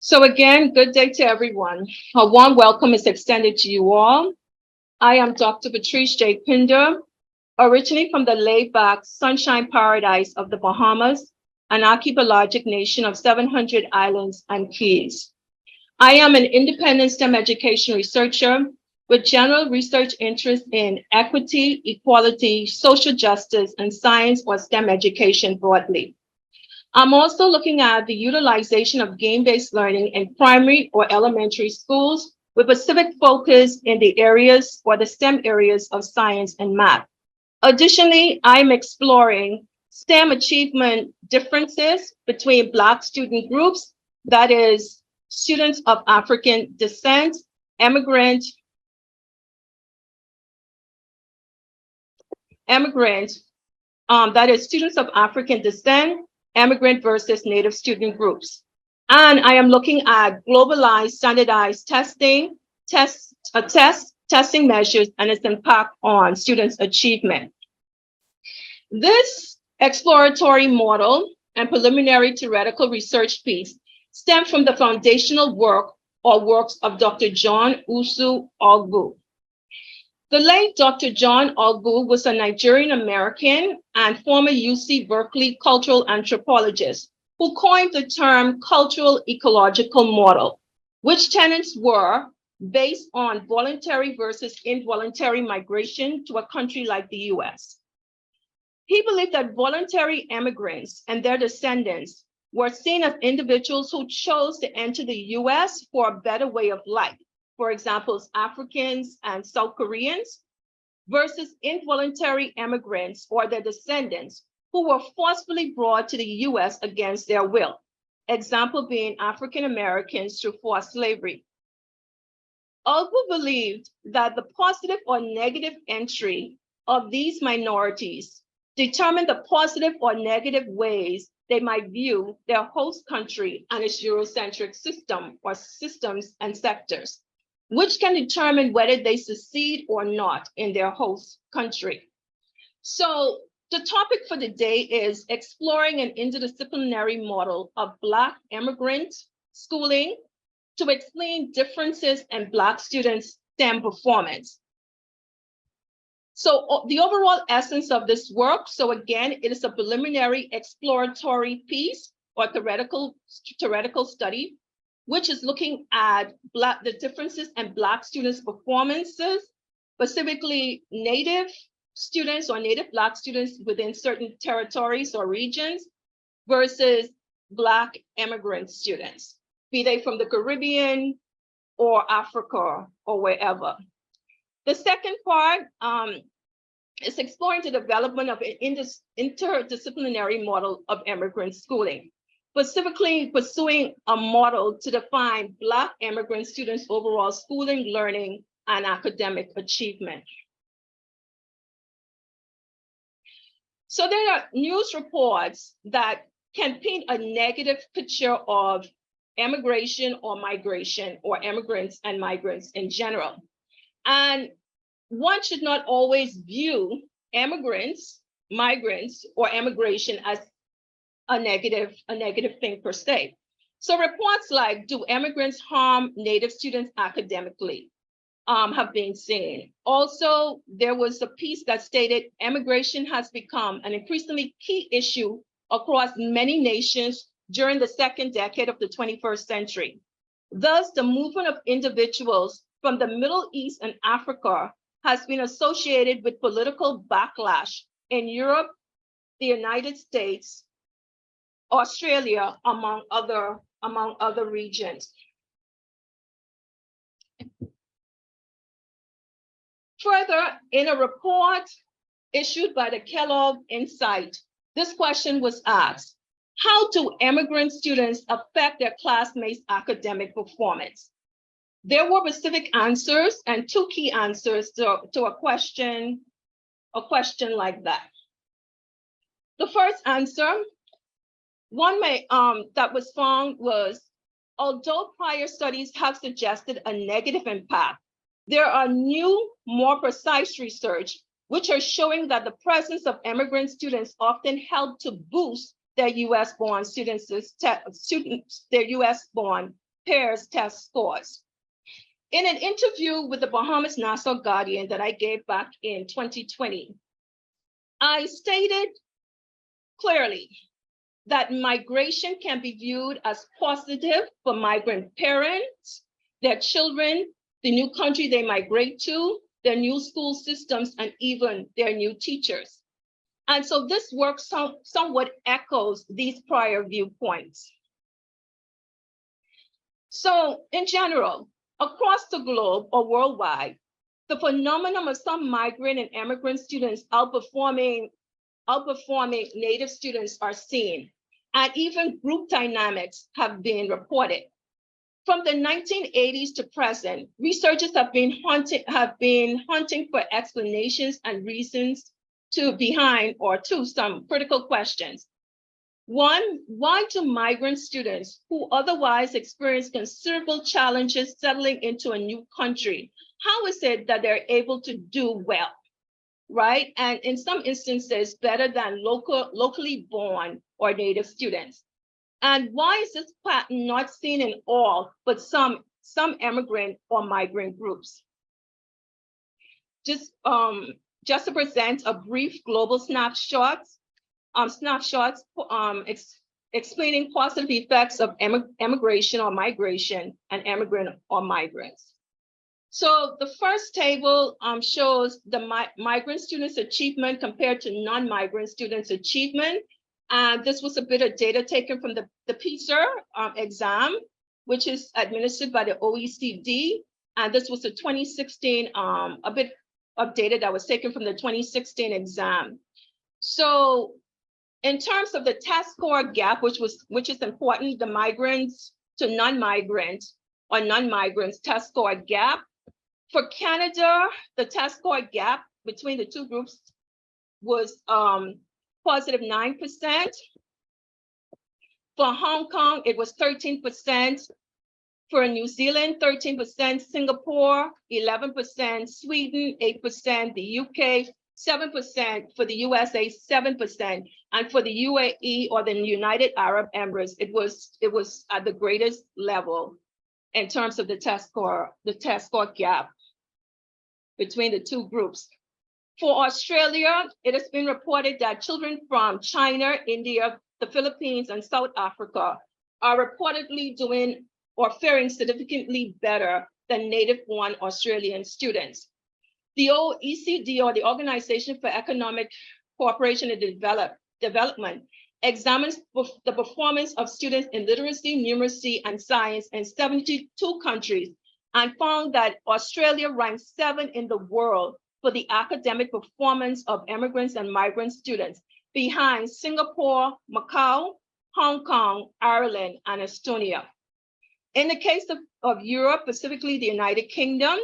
So again, good day to everyone. A warm welcome is extended to you all. I am Dr. Patrice J. Pinder, originally from the laid-back sunshine paradise of the Bahamas, an archipelagic nation of 700 islands and keys. I am an independent STEM education researcher with general research interests in equity, equality, social justice, and science or STEM education broadly. I'm also looking at the utilization of game-based learning in primary or elementary schools with a civic focus in the areas or the STEM areas of science and math. Additionally, I'm exploring STEM achievement differences between Black student groups, that is, students of African descent, immigrant, that is, students of African descent, immigrant versus native student groups. And I am looking at globalized standardized testing measures and its impact on students' achievement. This exploratory model and preliminary theoretical research piece stem from the foundational work or works of Dr. John Usu Ogbu. The late Dr. John Ogbu was a Nigerian-American and former UC Berkeley cultural anthropologist who coined the term cultural ecological model, which tenets were based on voluntary versus involuntary migration to a country like the US. He believed that voluntary immigrants and their descendants were seen as individuals who chose to enter the US for a better way of life, for example, Africans and South Koreans, versus involuntary immigrants or their descendants who were forcefully brought to the US against their will, example being African Americans through forced slavery. Ogbu believed that the positive or negative entry of these minorities determined the positive or negative ways they might view their host country and its Eurocentric system or systems and sectors, which can determine whether they succeed or not in their host country. So the topic for the day is exploring an interdisciplinary model of Black immigrant schooling to explain differences in Black students' STEM performance. So the overall essence of this work, so again, it is a preliminary exploratory piece or theoretical study, which is looking at the differences in Black students' performances, specifically Native students or Native Black students within certain territories or regions versus Black immigrant students, be they from the Caribbean or Africa or wherever. The second part is exploring the development of an interdisciplinary model of immigrant schooling, specifically pursuing a model to define Black immigrant students' overall schooling, learning, and academic achievement. So there are news reports that can paint a negative picture of immigration or migration or immigrants and migrants in general. And one should not always view immigrants, migrants, or immigration as a negative thing per se. So reports like, do immigrants harm Native students academically, have been seen. Also, there was a piece that stated immigration has become an increasingly key issue across many nations during the second decade of the 21st century. Thus, the movement of individuals from the Middle East and Africa has been associated with political backlash in Europe, the United States, Australia, among other regions. Further, in a report issued by the Kellogg Insight, this question was asked: how do immigrant students affect their classmates' academic performance? There were specific answers and two key answers to a question like that. The first answer, that was found was, although prior studies have suggested a negative impact, there are new, more precise research which are showing that the presence of immigrant students often help to boost their US-born pairs test scores. In an interview with the Bahamas Nassau Guardian that I gave back in 2020, I stated clearly that migration can be viewed as positive for migrant parents, their children, the new country they migrate to, their new school systems, and even their new teachers. And so this work somewhat echoes these prior viewpoints. So in general, across the globe or worldwide, the phenomenon of some migrant and immigrant students outperforming Native students are seen, and even group dynamics have been reported. From the 1980s to present, researchers have been hunting for explanations and reasons behind some critical questions. One, why do migrant students who otherwise experience considerable challenges settling into a new country, how is it that they're able to do well? Right? And in some instances, better than locally born or native students. And why is this pattern not seen in all, but some immigrant or migrant groups? Just to present a brief global snapshots explaining positive effects of immigration or migration and immigrant or migrants. So the first table shows the migrant students' achievement compared to non-migrant students' achievement. And this was a bit of data taken from the Pinder exam, which is administered by the OECD. And this was a 2016, a bit of data that was taken from the 2016 exam. So in terms of the test score gap, which is important, the migrants to non-migrant or non-migrants test score gap. For Canada, the test score gap between the two groups was positive 9%. For Hong Kong, it was 13%. For New Zealand, 13%. Singapore, 11%. Sweden, 8%. The UK, 7%. For the USA, 7%. And for the UAE or the United Arab Emirates, it was at the greatest level in terms of the test score gap between the two groups. For Australia, it has been reported that children from China, India, the Philippines, and South Africa are reportedly doing or faring significantly better than native-born Australian students. The OECD, or the Organization for Economic Cooperation and Development, examines the performance of students in literacy, numeracy, and science in 72 countries, and found that Australia ranked 7th in the world for the academic performance of immigrants and migrant students, behind Singapore, Macau, Hong Kong, Ireland, and Estonia. In the case of Europe, specifically the United Kingdom,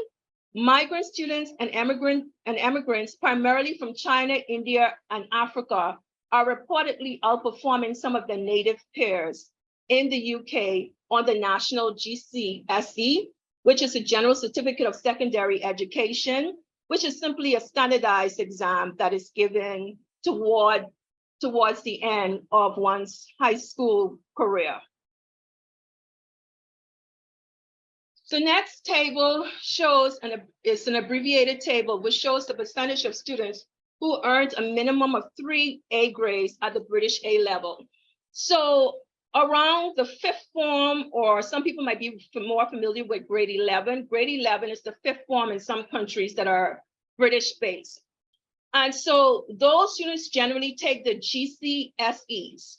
migrant students and immigrants primarily from China, India, and Africa are reportedly outperforming some of the native peers in the UK on the national GCSE, which is a General Certificate of Secondary Education, which is simply a standardized exam that is given towards the end of one's high school career. So next table is an abbreviated table, which shows the percentage of students who earned a minimum of 3 A grades at the British A level. So around the 5th form, or some people might be more familiar with grade 11. Grade 11 is the 5th form in some countries that are British-based. And so those students generally take the GCSEs.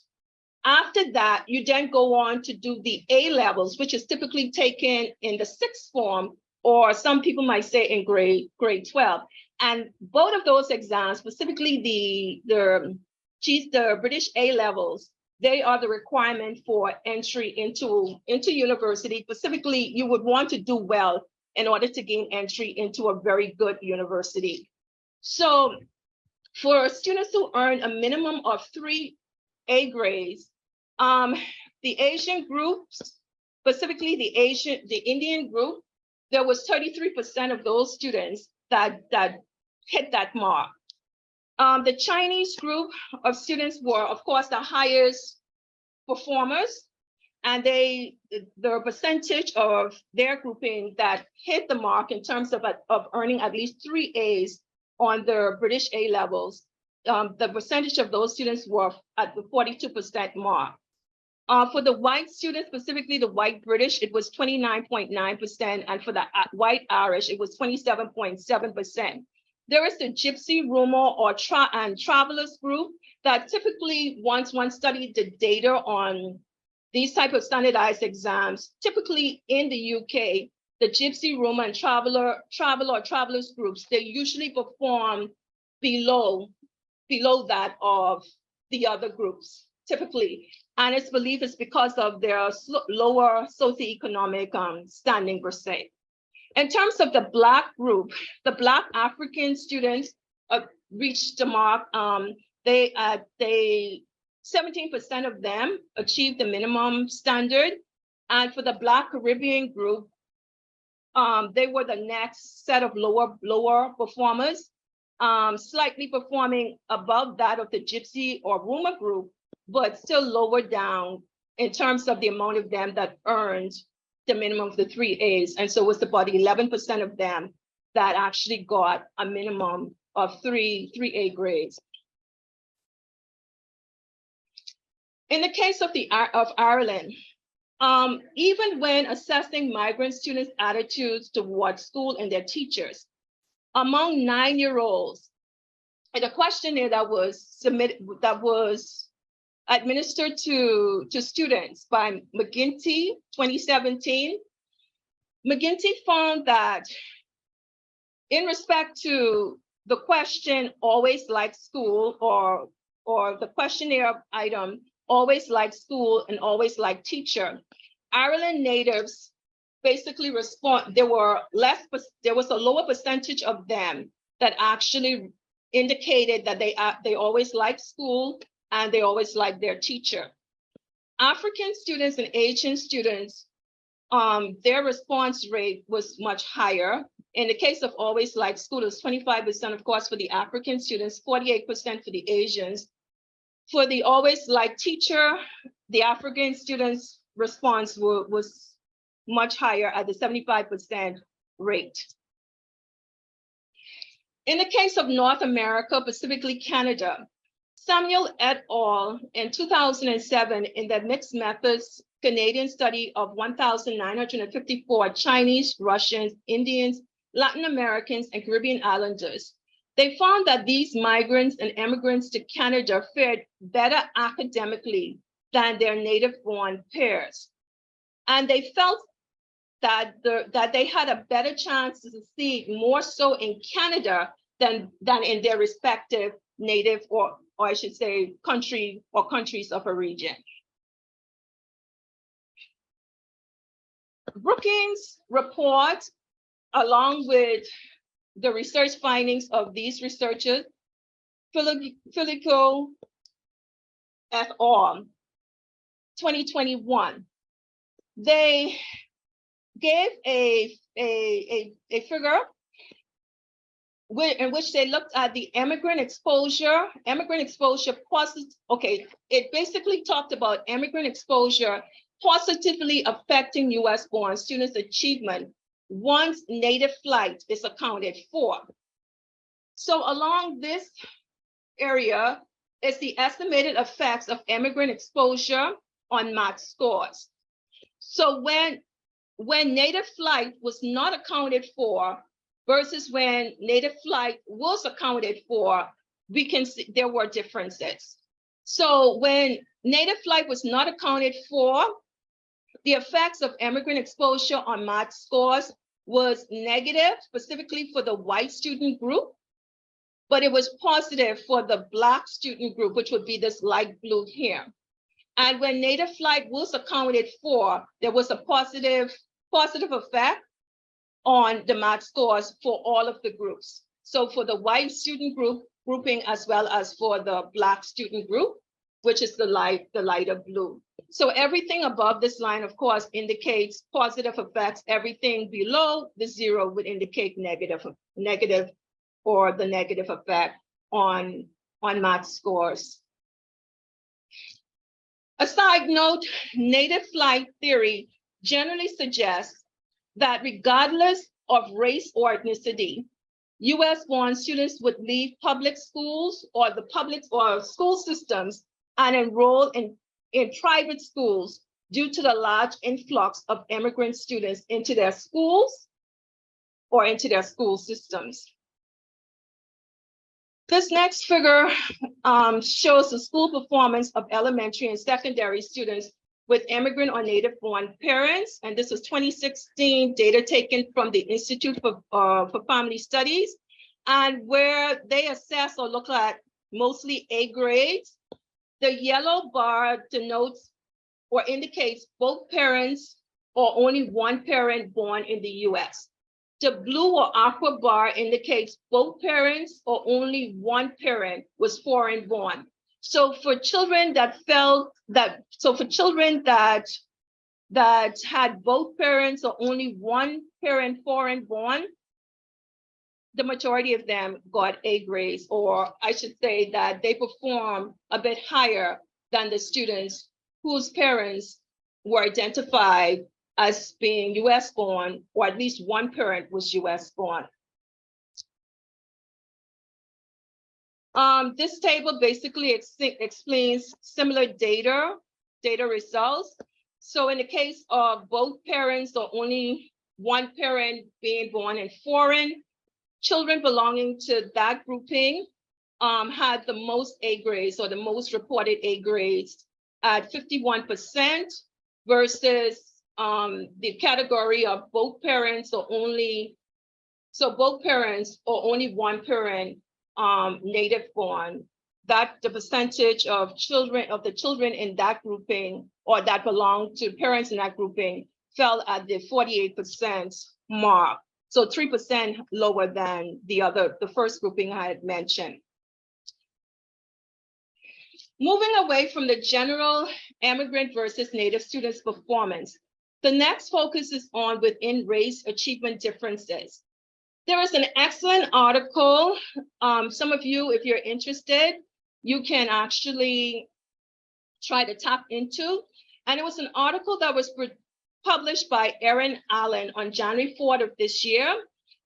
After that, you then go on to do the A levels, which is typically taken in the 6th form, or some people might say in grade 12. And both of those exams, specifically the British A levels, they are the requirement for entry into university. Specifically, you would want to do well in order to gain entry into a very good university. So for students who earn a minimum of 3 A grades, the Asian groups, specifically the Indian group, there was 33% of those students that hit that mark. The Chinese group of students were, of course, the highest performers. And the percentage of their grouping that hit the mark in terms of earning at least 3 A's on their British A levels, the percentage of those students were at the 42% mark. For the white students, specifically the white British, it was 29.9%, and for the white Irish, it was 27.7%. There is the Gypsy, Roma, or Travelers group that typically, once one studied the data on these type of standardized exams, typically in the UK, the Gypsy, Roma, and Traveler or Travelers groups, they usually perform below that of the other groups, typically. And it's believed it's because of their lower socioeconomic standing per se. In terms of the Black group, the Black African students reached the mark. 17% of them achieved the minimum standard. And for the Black Caribbean group, they were the next set of lower performers, slightly performing above that of the Gypsy or Roma group, but still lower down in terms of the amount of them that earned the minimum of the 3 A's. And so it was about 11% of them that actually got a minimum of 3 A grades. In the case of Ireland, even when assessing migrant students' attitudes towards school and their teachers, among 9-year-olds, and a questionnaire that was administered to students by McGinty, 2017, McGinty found that in respect to the question, always like school, or the questionnaire item, always like school and always like teacher, Ireland natives basically respond, there was a lower percentage of them that actually indicated that they always liked school and they always liked their teacher. African students and Asian students, their response rate was much higher. In the case of always like school, it was 25%, of course, for the African students, 48% for the Asians. For the always like teacher, the African students' response was much higher at the 75% rate. In the case of North America, specifically Canada, Samuel et al. In 2007 in the mixed methods Canadian study of 1,954 Chinese, Russians, Indians, Latin Americans, and Caribbean islanders, they found that these migrants and immigrants to Canada fared better academically than their native-born peers. And they felt that they had a better chance to succeed more so in Canada than in their respective native, or I should say country or countries of a region. Brookings' report, along with the research findings of these researchers, Filico et al., 2021, they gave a figure in which they looked at the immigrant exposure okay, it basically talked about immigrant exposure positively affecting US-born students' achievement once native flight is accounted for. So along this area is the estimated effects of immigrant exposure on math scores. So when native flight was not accounted for versus when native flight was accounted for, we can see there were differences. So when native flight was not accounted for, the effects of immigrant exposure on math scores was negative, specifically for the white student group, but it was positive for the Black student group, which would be this light blue here. And when native flight was accounted for, there was a positive effect on the math scores for all of the groups. So for the white student grouping, as well as for the Black student group, which is the lighter blue. So everything above this line, of course, indicates positive effects. Everything below the 0 would indicate negative or the negative effect on math scores. A side note, native flight theory generally suggests that regardless of race or ethnicity, US-born students would leave public schools or the public or school systems and enroll in private schools due to the large influx of immigrant students into their schools or into their school systems. This next figure shows the school performance of elementary and secondary students with immigrant or native-born parents. And this was 2016 data taken from the Institute for Family Studies, and where they assess or look at mostly A grades. The yellow bar denotes or indicates both parents or only one parent born in the US. The blue or aqua bar indicates both parents or only one parent was foreign born. So for children that had both parents or only one parent foreign born, the majority of them got A grades, or I should say that they perform a bit higher than the students whose parents were identified as being US born, or at least one parent was US born. This table basically explains similar data results. So in the case of both parents or only one parent being born in foreign, children belonging to that grouping had the most A grades, or the most reported A grades, at 51% versus the category of both parents or only one parent native born. That the percentage of the children in that grouping, or that belong to parents in that grouping, fell at the 48% mark. So 3% lower than the first grouping I had mentioned. Moving away from the general immigrant versus native students performance, the next focus is on within race achievement differences. There is an excellent article. Some of you, if you're interested, you can actually try to tap into. And it was an article that was published by Erin Allen on January 4th of this year.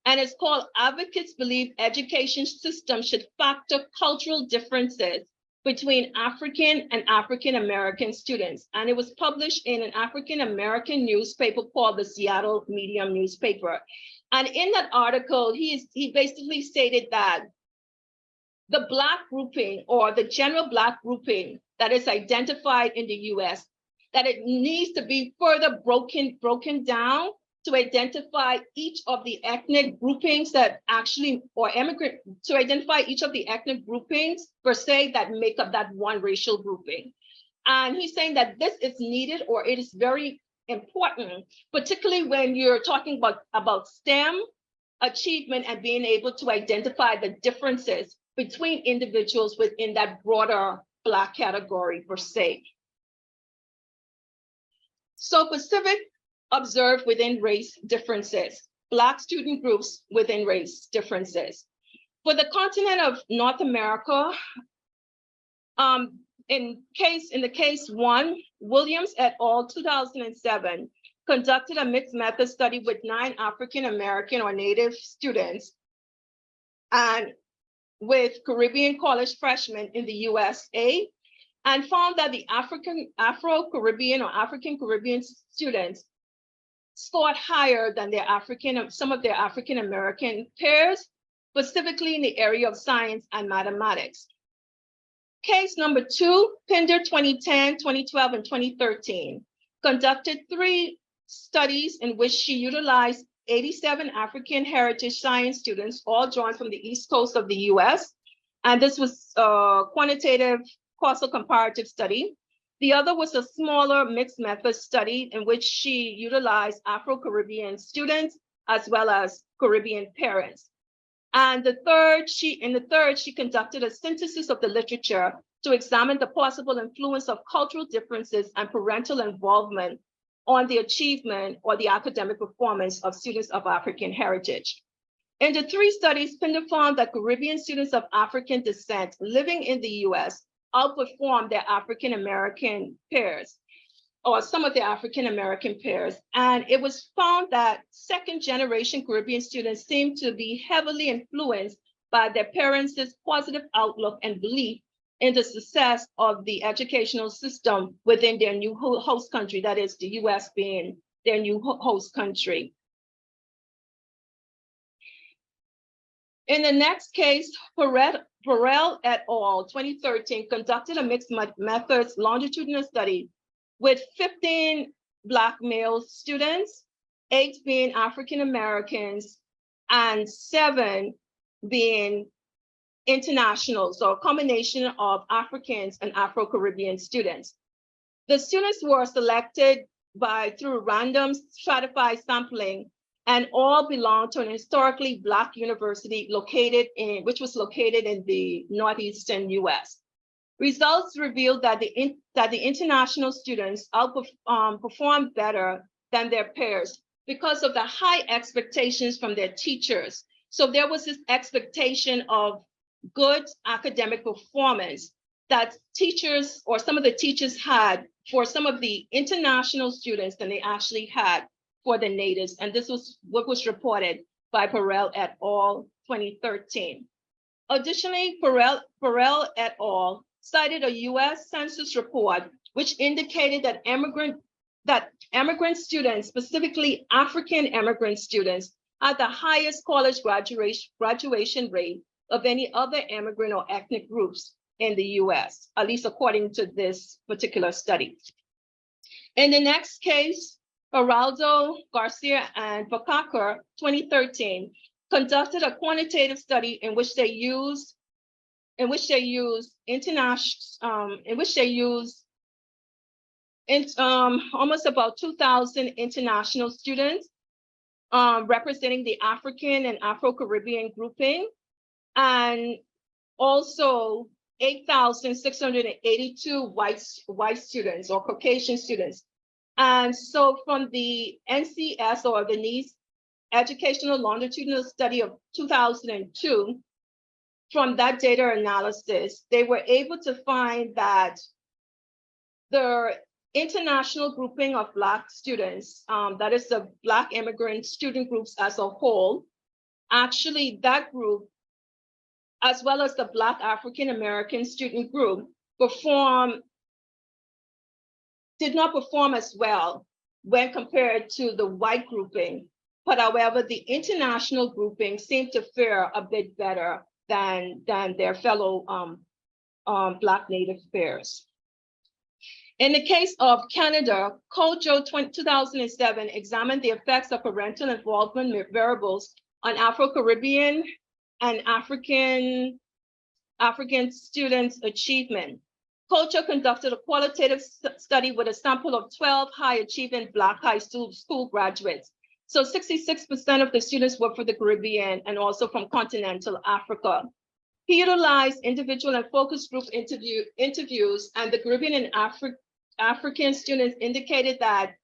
And it's called Advocates Believe Education System Should Factor Cultural Differences Between African and African American Students. And it was published in an African American newspaper called the Seattle Medium newspaper. And in that article, he basically stated that the Black grouping, or the general Black grouping that is identified in the US, that it needs to be further broken down to identify each of the ethnic groupings that actually, or to identify each of the ethnic groupings per se that make up that one racial grouping. And he's saying that this is needed, or it is very important, particularly when you're talking about STEM achievement and being able to identify the differences between individuals within that broader Black category per se. So Pacific observed within race differences, Black student groups within race differences. For the continent of North America, in the case one, Williams et al. 2007 conducted a mixed method study with 9 African American or Native students and with Caribbean college freshmen in the USA, and found that the Afro-Caribbean or African Caribbean students scored higher than some of their African American peers, specifically in the area of science and mathematics. Case number 2, Pinder 2010, 2012, and 2013, conducted 3 studies in which she utilized 87 African heritage science students, all drawn from the East Coast of the US. And this was a quantitative causal comparative study. The other was a smaller mixed method study in which she utilized Afro-Caribbean students as well as Caribbean parents. And in the third, she conducted a synthesis of the literature to examine the possible influence of cultural differences and parental involvement on the achievement or the academic performance of students of African heritage. In the 3 studies, Pinder found that Caribbean students of African descent living in the US outperformed their African-American peers, or some of the African-American peers. And it was found that second-generation Caribbean students seem to be heavily influenced by their parents' positive outlook and belief in the success of the educational system within their new host country, that is the US being their new host country. In the next case, Perel et al. 2013 conducted a mixed methods longitudinal study with 15 Black male students, 8 being African Americans, and 7 being internationals, or a combination of Africans and Afro-Caribbean students. The students were selected through random stratified sampling, and all belonged to an historically Black university which was located in the northeastern US. Results revealed that the international students performed better than their peers because of the high expectations from their teachers. So there was this expectation of good academic performance that teachers, or some of the teachers, had for some of the international students than they actually had for the natives. And this was what was reported by Perel et al. 2013. Additionally, Perel et al. Cited a US Census report which indicated that immigrant students, specifically African immigrant students, had the highest college graduation rate of any other immigrant or ethnic groups in the US, at least according to this particular study. In the next case, Geraldo, Garcia, and Vacaker, 2013, conducted a quantitative study in which they used almost about 2,000 international students representing the African and Afro-Caribbean grouping, and also 8,682 white students or Caucasian students. And so from the NCS, or the NICE Educational Longitudinal Study of 2002, from that data analysis, they were able to find that the international grouping of Black students, that is the Black immigrant student groups as a whole, actually that group, as well as the Black African American student group, did not perform as well when compared to the white grouping. But however, the international grouping seemed to fare a bit better than their fellow Black Native peers. In the case of Canada, COJO 2007 examined the effects of parental involvement variables on Afro-Caribbean and African students' achievement. COJO conducted a qualitative study with a sample of 12 high-achieving Black high school graduates. So 66% of the students were for the Caribbean and also from continental Africa. He utilized individual and focus group interviews, and the Caribbean and African students indicated that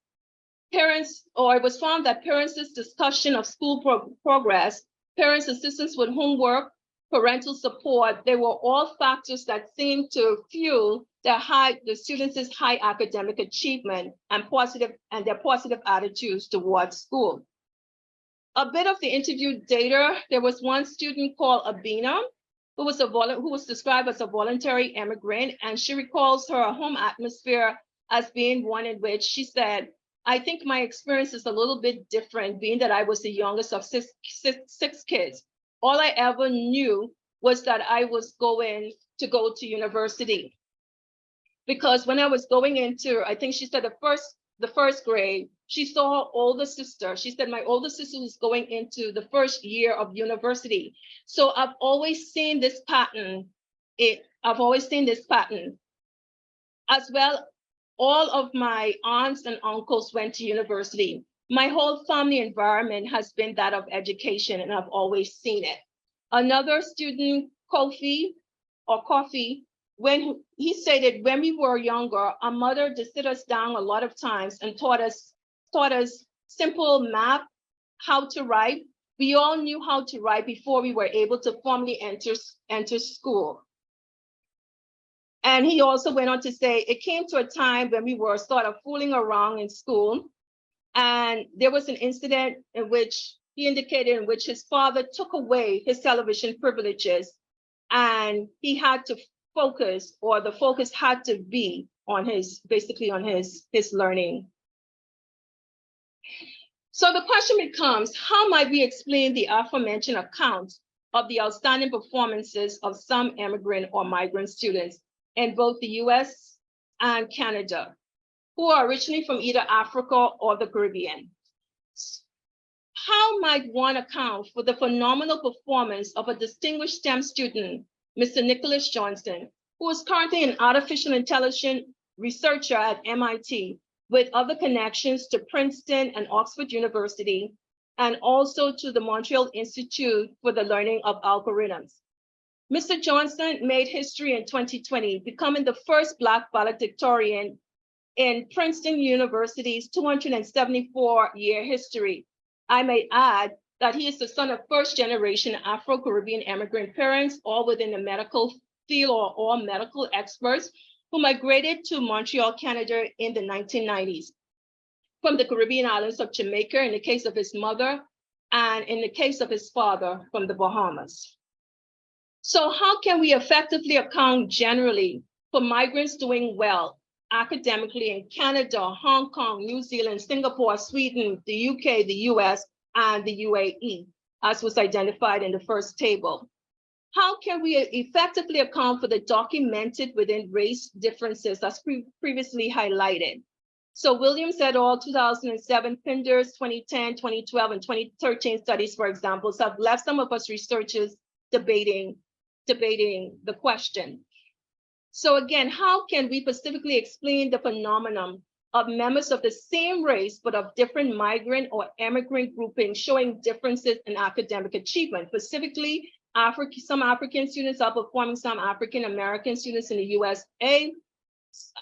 it was found that parents' discussion of school progress, parents' assistance with homework, parental support, they were all factors that seemed to fuel the students' high academic achievement and their positive attitudes towards school. A bit of the interview data, there was one student called Abina, who was described as a voluntary immigrant, and she recalls her home atmosphere as being one in which she said, "I think my experience is a little bit different, being that I was the youngest of six kids. All I ever knew was that I was going to go to university." Because when I was going into, I think she said the first grade, she saw her older sister. She said, "My older sister was going into the first year of university." So I've always seen this pattern. As well, all of my aunts and uncles went to university. My whole family environment has been that of education, and I've always seen it. Another student, Kofi, when he stated, "When we were younger, our mother did sit us down a lot of times and taught us simple math, how to write. We all knew how to write before we were able to formally enter school." And he also went on to say, it came to a time when we were sort of fooling around in school. And there was an incident in which he indicated in which his father took away his television privileges, and he had to focus, or the focus had to be on basically on his learning. So the question becomes, how might we explain the aforementioned account of the outstanding performances of some immigrant or migrant students in both the US and Canada, who are originally from either Africa or the Caribbean? How might one account for the phenomenal performance of a distinguished STEM student, Mr. Nicholas Johnson, who is currently an artificial intelligence researcher at MIT, with other connections to Princeton and Oxford University, and also to the Montreal Institute for the Learning of Algorithms? Mr. Johnson made history in 2020, becoming the first Black valedictorian in Princeton University's 274-year history. I may add that he is the son of first-generation Afro-Caribbean immigrant parents, all within the medical field or all medical experts, who migrated to Montreal, Canada in the 1990s from the Caribbean islands of Jamaica in the case of his mother, and in the case of his father from the Bahamas. So how can we effectively account generally for migrants doing well academically in Canada, Hong Kong, New Zealand, Singapore, Sweden, the UK, the US, and the UAE, as was identified in the first table? How can we effectively account for the documented within race differences as previously highlighted? So Williams et al. 2007, Pinder's 2010, 2012, and 2013 studies, for example, have left some of us researchers debating the question. So again, how can we specifically explain the phenomenon of members of the same race, but of different migrant or immigrant groupings showing differences in academic achievement? Specifically, some African students outperforming some African American students in the USA,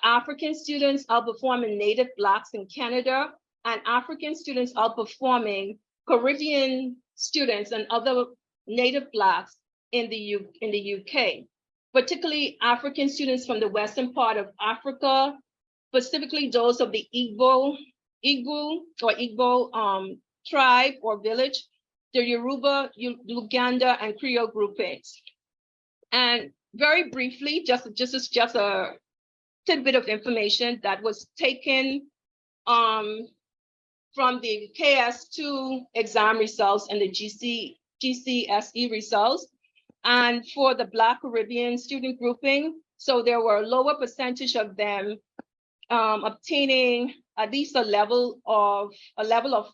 African students outperforming Native Blacks in Canada, and African students outperforming Caribbean students and other Native Blacks in the UK. Particularly African students from the western part of Africa, specifically those of the Igbo tribe or village, the Yoruba, Luganda, and Creole groupings. And very briefly, just a tidbit of information that was taken from the KS2 exam results and the GCSE results. And for the Black Caribbean student grouping, so there were a lower percentage of them obtaining at least a level of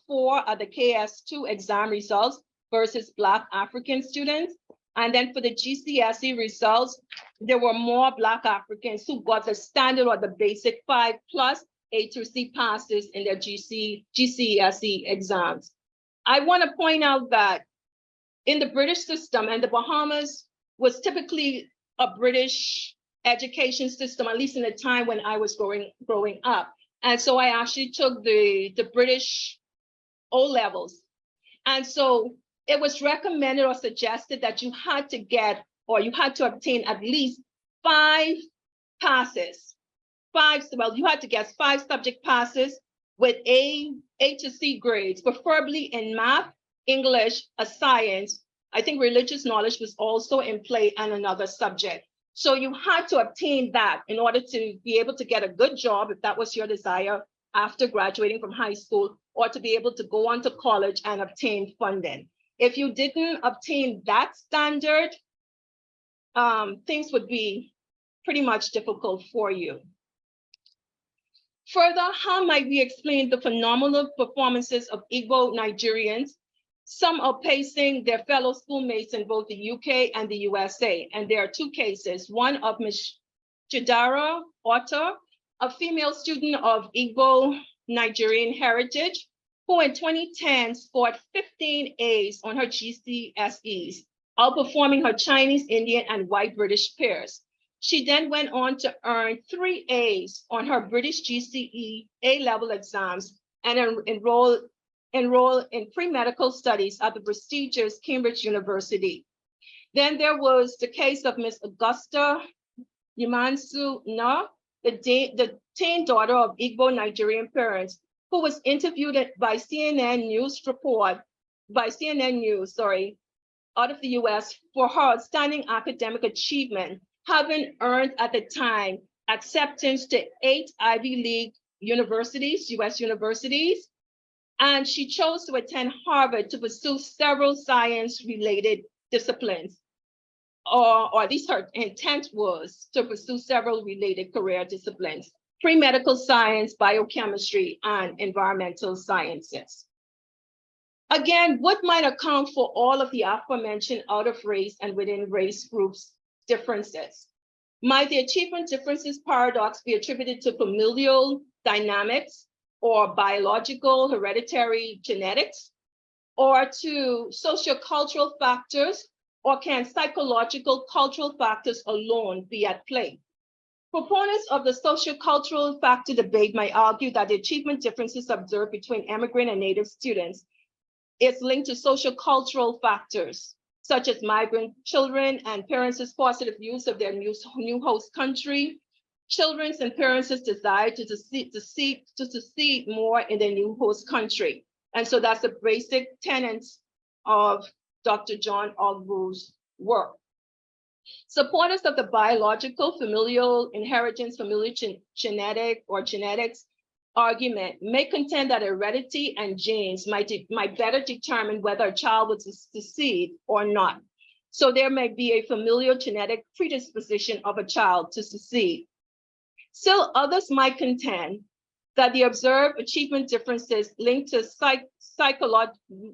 4 at the KS2 exam results versus Black African students. And then for the GCSE results, there were more Black Africans who got the standard or the basic 5 plus A through C passes in their GCSE exams. I want to point out that in the British system, and the Bahamas was typically a British education system, at least in the time when I was growing up. And so I actually took the British O levels. And so it was recommended or suggested that you had to get, or you had to obtain at least 5 passes. You had to get 5 subject passes with A to C grades, preferably in math, English, a science. I think religious knowledge was also in play, and another subject. So you had to obtain that in order to be able to get a good job, if that was your desire, after graduating from high school, or to be able to go on to college and obtain funding. If you didn't obtain that standard, things would be pretty much difficult for you. Further, how might we explain the phenomenal performances of Igbo Nigerians, some outpacing their fellow schoolmates in both the UK and the USA? And there are 2 cases, one of Ms. Chidera Otta, a female student of Igbo Nigerian heritage, who in 2010 scored 15 A's on her GCSEs, outperforming her Chinese, Indian, and white British peers. She then went on to earn 3 A's on her British GCE A-level exams and enroll in pre-medical studies at the prestigious Cambridge University. Then there was the case of Ms. Augusta Yamansu Na, the teen daughter of Igbo Nigerian parents, who was interviewed by CNN News out of the US for her outstanding academic achievement, having earned at the time acceptance to 8 Ivy League universities, US universities. And she chose to attend Harvard to pursue several science-related disciplines, or at least her intent was to pursue several related career disciplines: pre-medical science, biochemistry, and environmental sciences. Again, what might account for all of the aforementioned out of race and within race groups differences? Might the achievement differences paradox be attributed to familial dynamics or biological hereditary genetics, or to socio-cultural factors, or can psychological cultural factors alone be at play? Proponents of the socio-cultural factor debate might argue that the achievement differences observed between immigrant and native students is linked to social-cultural factors, such as migrant children and parents' positive use of their new host country, children's and parents' desire to succeed more in their new host country. And so that's the basic tenets of Dr. John Ogbu's work. Supporters of the biological, familial inheritance, familial genetics argument may contend that heredity and genes might better determine whether a child would succeed or not. So there may be a familial genetic predisposition of a child to succeed. Still, others might contend that the observed achievement differences linked to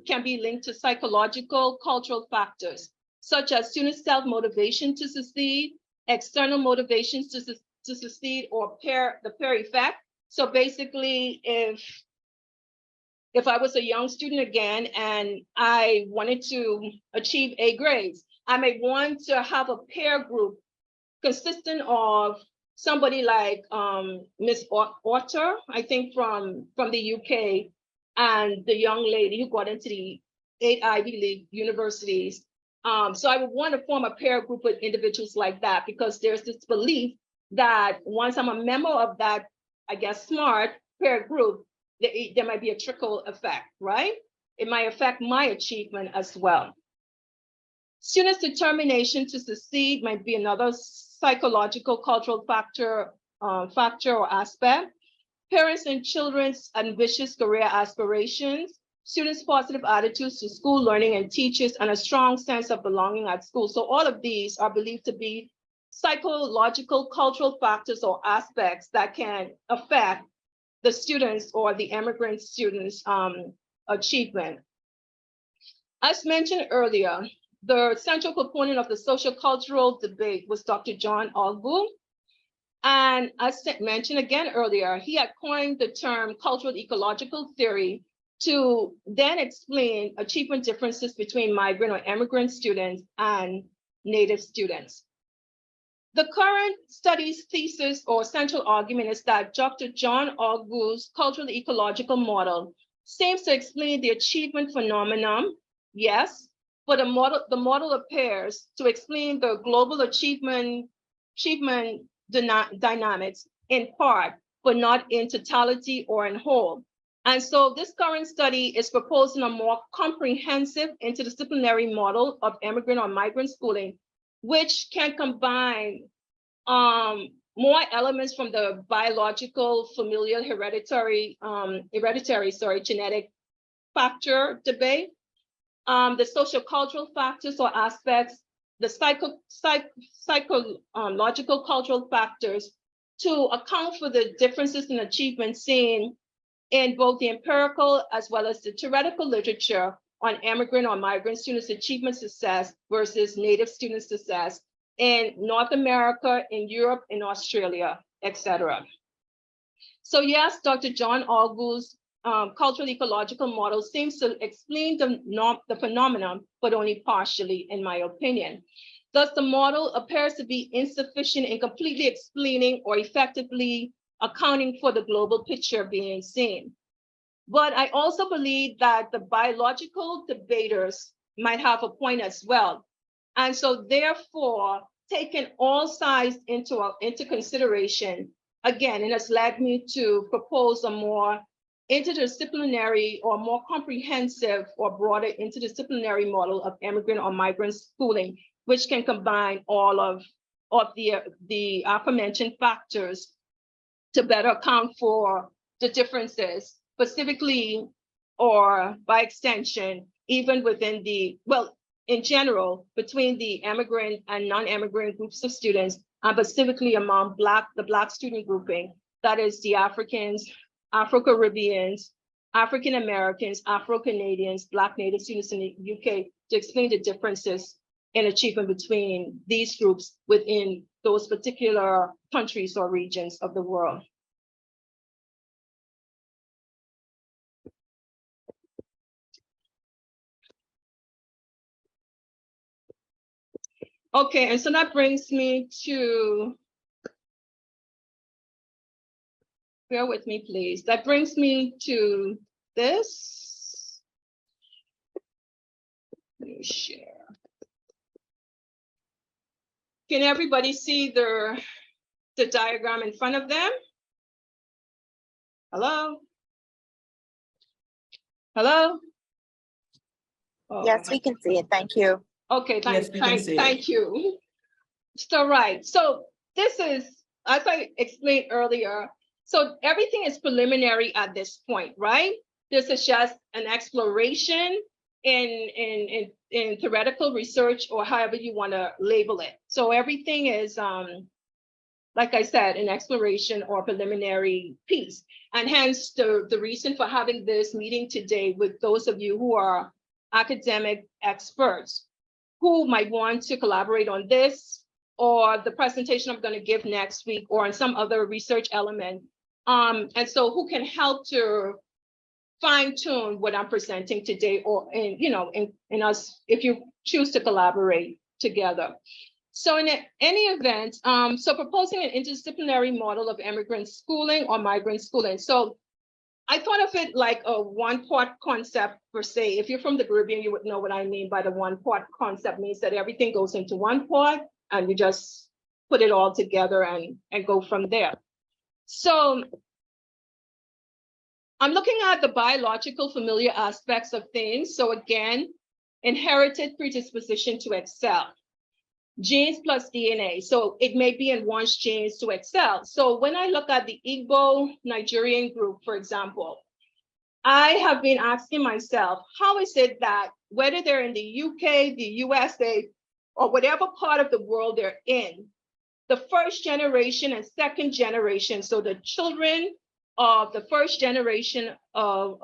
can be linked to psychological cultural factors, such as student self-motivation to succeed, external motivations to succeed, or the peer effect. So basically, if I was a young student again and I wanted to achieve A grades, I may want to have a peer group consistent of somebody like Miss Otter, I think from the UK, and the young lady who got into the 8 Ivy League universities. So I would want to form a peer group with individuals like that, because there's this belief that once I'm a member of that, I guess, smart peer group, there might be a trickle effect, right? It might affect my achievement as well. Students' determination to succeed might be another psychological cultural factor or aspect. Parents and children's ambitious career aspirations, students' positive attitudes to school learning and teachers, and a strong sense of belonging at school. So all of these are believed to be psychological cultural factors or aspects that can affect the students or the immigrant students' achievement. As mentioned earlier, the central component of the socio-cultural debate was Dr. John Ogbu. And as mentioned again earlier, he had coined the term cultural ecological theory to then explain achievement differences between migrant or immigrant students and native students. The current studies thesis or central argument is that Dr. John Ogbu's cultural ecological model seems to explain the achievement phenomenon, yes, but the model appears to explain the global achievement dynamics in part, but not in totality or in whole. And so this current study is proposing a more comprehensive interdisciplinary model of immigrant or migrant schooling, which can combine more elements from the biological, familial, hereditary, genetic factor debate, the social-cultural factors or aspects, the psychological cultural factors, to account for the differences in achievement seen in both the empirical as well as the theoretical literature on immigrant or migrant students' achievement success versus native student success in North America, in Europe, in Australia, etc. So yes, Dr. John Ogbu's cultural ecological model seems to explain the phenomenon, but only partially, in my opinion. Thus, the model appears to be insufficient in completely explaining or effectively accounting for the global picture being seen. But I also believe that the biological debaters might have a point as well. And so therefore, taken all sides into consideration, again, and has led me to propose a more interdisciplinary or more comprehensive or broader interdisciplinary model of immigrant or migrant schooling, which can combine all of the aforementioned factors to better account for the differences, specifically or by extension, even within in general, between the immigrant and non-immigrant groups of students, but specifically among the Black student grouping, that is the Africans, Afro-Caribbeans, African Americans, Afro-Canadians, Black Native students in the UK, to explain the differences in achievement between these groups within those particular countries or regions of the world. Okay, and so that brings me to, bear with me, please. That brings me to this. Let me share. Can everybody see the diagram in front of them? Hello? Hello? Oh, yes, we can see it. Thank you. Okay, thank you. So, right. So this is, as I explained earlier, so everything is preliminary at this point, right? This is just an exploration in theoretical research, or however you want to label it. So everything is, like I said, an exploration or preliminary piece. And hence the reason for having this meeting today with those of you who are academic experts who might want to collaborate on this or the presentation I'm going to give next week or on some other research element. And so who can help to fine tune what I'm presenting today, or in us, if you choose to collaborate together. So in any event, so proposing an interdisciplinary model of immigrant schooling or migrant schooling. So I thought of it like a one-part concept per se. If you're from the Caribbean, you would know what I mean by the one-part concept. Means that everything goes into one part and you just put it all together and go from there. So I'm looking at the biological familiar aspects of things. So again, inherited predisposition to excel. Genes plus DNA. So it may be in one's genes to excel. So when I look at the Igbo Nigerian group, for example, I have been asking myself, how is it that whether they're in the UK, the USA, or whatever part of the world they're in, the first generation and second generation, so the children of the first generation of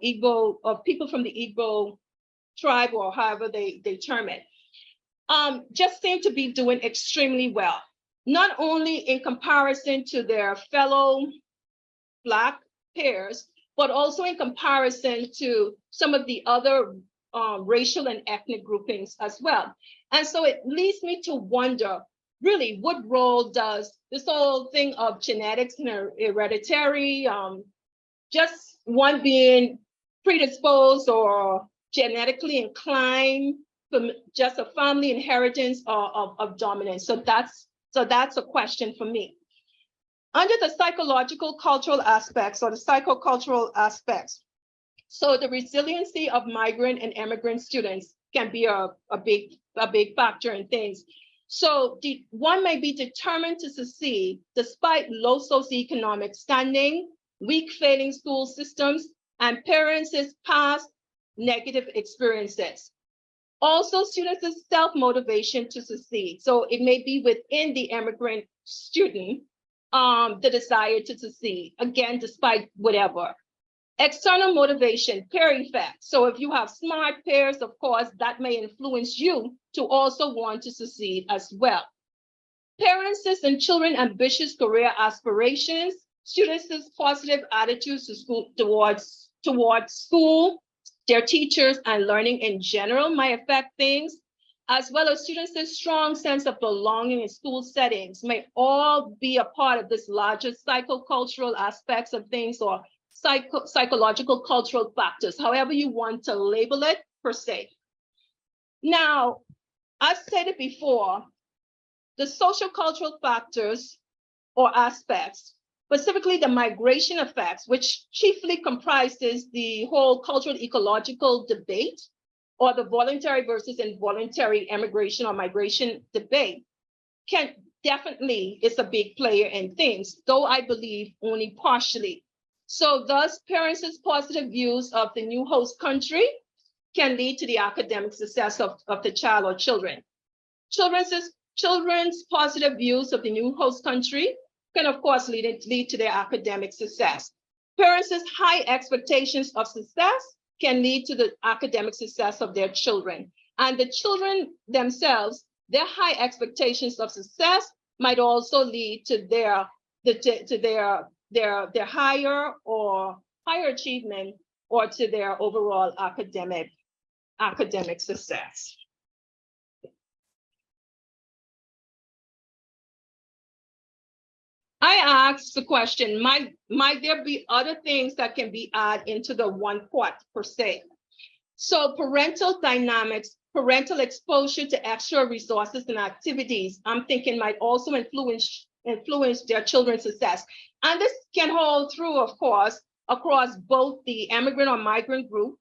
Igbo, of people from the Igbo tribe, or however they term it, just seem to be doing extremely well, not only in comparison to their fellow Black peers, but also in comparison to some of the other racial and ethnic groupings as well. And so it leads me to wonder, really, what role does this whole thing of genetics and hereditary, just one being predisposed or genetically inclined, from just a family inheritance of dominance? So that's a question for me. Under the psychological cultural aspects or the psychocultural aspects, so the resiliency of migrant and immigrant students can be a big factor in things. So one may be determined to succeed despite low socioeconomic standing, weak failing school systems, and parents' past negative experiences. Also, students' self-motivation to succeed. So it may be within the immigrant student, the desire to succeed, again, despite whatever. External motivation, peer effect. So if you have smart peers, of course, that may influence you to also want to succeed as well. Parents' and children ambitious career aspirations, students' positive attitudes to school, towards school, their teachers, and learning in general might affect things, as well as students' strong sense of belonging in school settings may all be a part of this larger psychocultural aspects of things, or psychological cultural factors, however you want to label it per se. Now, I've said it before, the social-cultural factors or aspects, specifically the migration effects, which chiefly comprises the whole cultural ecological debate, or the voluntary versus involuntary immigration or migration debate, can definitely is a big player in things, though I believe only partially. So thus, parents' positive views of the new host country can lead to the academic success of the child or children. Children's positive views of the new host country can, of course, lead to their academic success. Parents' high expectations of success can lead to the academic success of their children. And the children themselves, their high expectations of success might also lead to their higher achievement, or to their overall academic success. I asked the question, might there be other things that can be added into the one pot per se? So parental dynamics, parental exposure to extra resources and activities, I'm thinking might also influence their children's success. And this can hold true, of course, across both the immigrant or migrant group,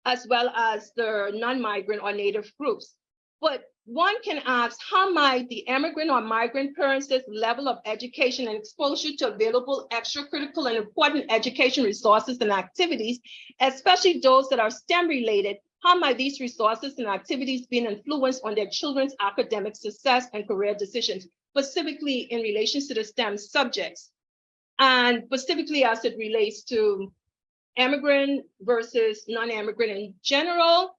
as well as the non-migrant or native groups. But one can ask, how might the immigrant or migrant parents' level of education and exposure to available extracurricular and important education resources and activities, especially those that are STEM related, how might these resources and activities be influenced on their children's academic success and career decisions, specifically in relation to the STEM subjects, and specifically as it relates to immigrant versus non-immigrant in general,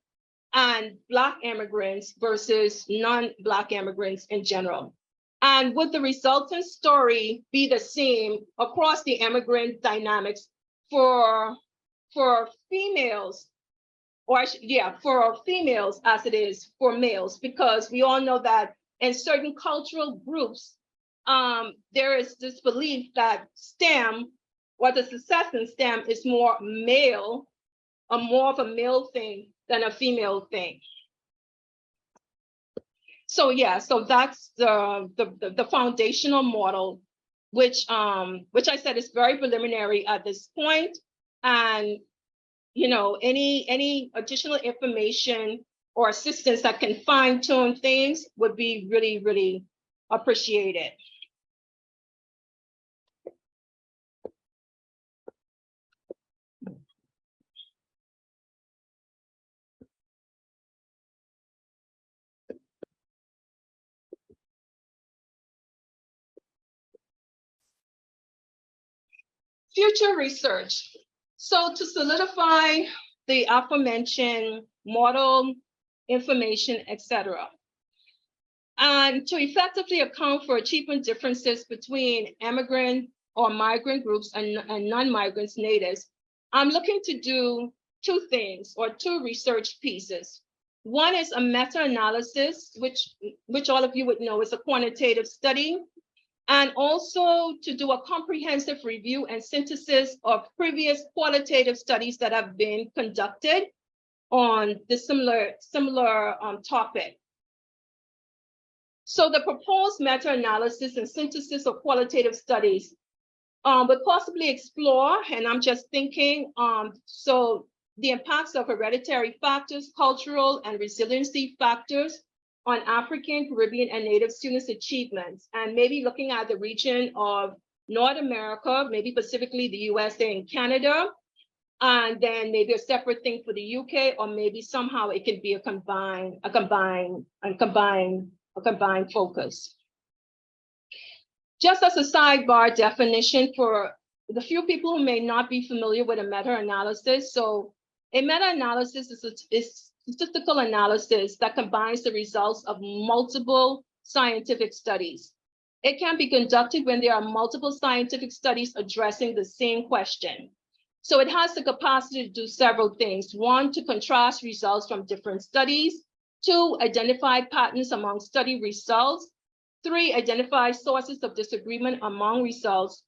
and Black immigrants versus non-Black immigrants in general? And would the resultant story be the same across the immigrant dynamics for females, or for females as it is for males? Because we all know that in certain cultural groups, there is this belief that STEM, or the success in STEM, is more of a male thing than a female thing. So so that's the foundational model, which I said is very preliminary at this point. And any additional information or assistance that can fine-tune things would be really, really appreciated. Future research. So to solidify the aforementioned model, information, etc., and to effectively account for achievement differences between immigrant or migrant groups and non-migrants, natives, I'm looking to do two things, or two research pieces. One is a meta-analysis, which all of you would know is a quantitative study, and also to do a comprehensive review and synthesis of previous qualitative studies that have been conducted on the similar topic. So the proposed meta-analysis and synthesis of qualitative studies would possibly explore, and I'm just thinking, so the impacts of hereditary factors, cultural and resiliency factors on African, Caribbean, and Native students' achievements, and maybe looking at the region of North America, maybe specifically the USA and Canada, and then maybe a separate thing for the UK, or maybe somehow it can be a combined focus. Just as a sidebar definition for the few people who may not be familiar with a meta-analysis, so a meta-analysis is statistical analysis that combines the results of multiple scientific studies. It can be conducted when there are multiple scientific studies addressing the same question. So it has the capacity to do several things. One, to contrast results from different studies. Two, identify patterns among study results. Three, identify sources of disagreement among results.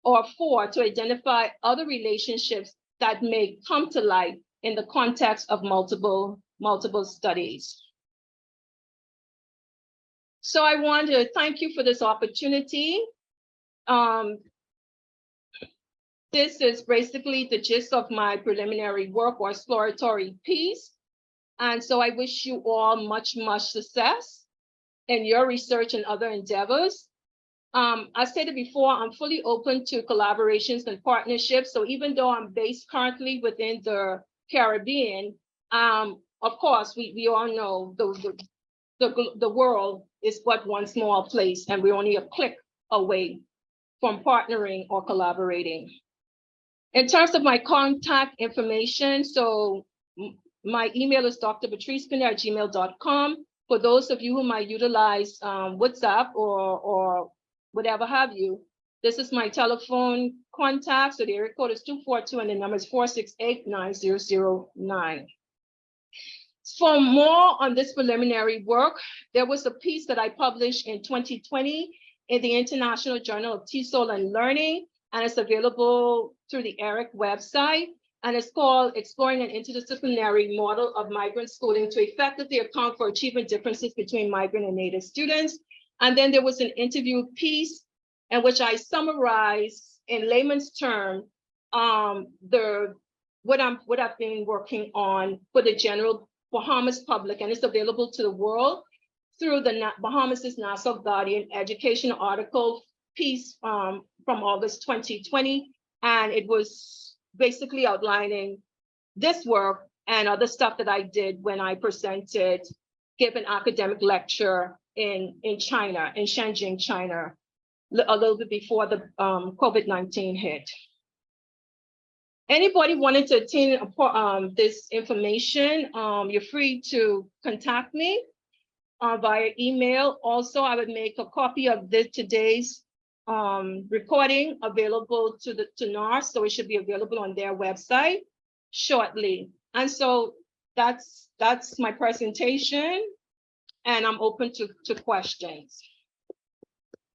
Or four, to identify other relationships that may come to light in the context of multiple studies. So I want to thank you for this opportunity. This is basically the gist of my preliminary work or exploratory piece. And so I wish you all much, much success in your research and other endeavors. I stated before, I'm fully open to collaborations and partnerships. So even though I'm based currently within the Caribbean, of course, we all know the world is but one small place, and we're only a click away from partnering or collaborating. In terms of my contact information, so my email is drpatricepinner@gmail.com. For those of you who might utilize WhatsApp or whatever have you, this is my telephone contact. So the area code is 242 and the number is 468-9009. For more on this preliminary work, there was a piece that I published in 2020 in the International Journal of TESOL and Learning, and it's available through the ERIC website. And it's called Exploring an Interdisciplinary Model of Migrant Schooling to Effectively Account for Achievement Differences Between Migrant and Native Students. And then there was an interview piece in which I summarized in layman's terms what I've been working on for the general Bahamas public, and it's available to the world through the Bahamas' Nassau Guardian educational article piece from August 2020. And it was basically outlining this work and other stuff that I did when I gave an academic lecture in China, in Shenzhen, China, a little bit before the COVID-19 hit. Anybody wanting to obtain this information, you're free to contact me via email. Also, I would make a copy of today's recording available to NARS, so it should be available on their website shortly. And so that's my presentation, and I'm open to questions.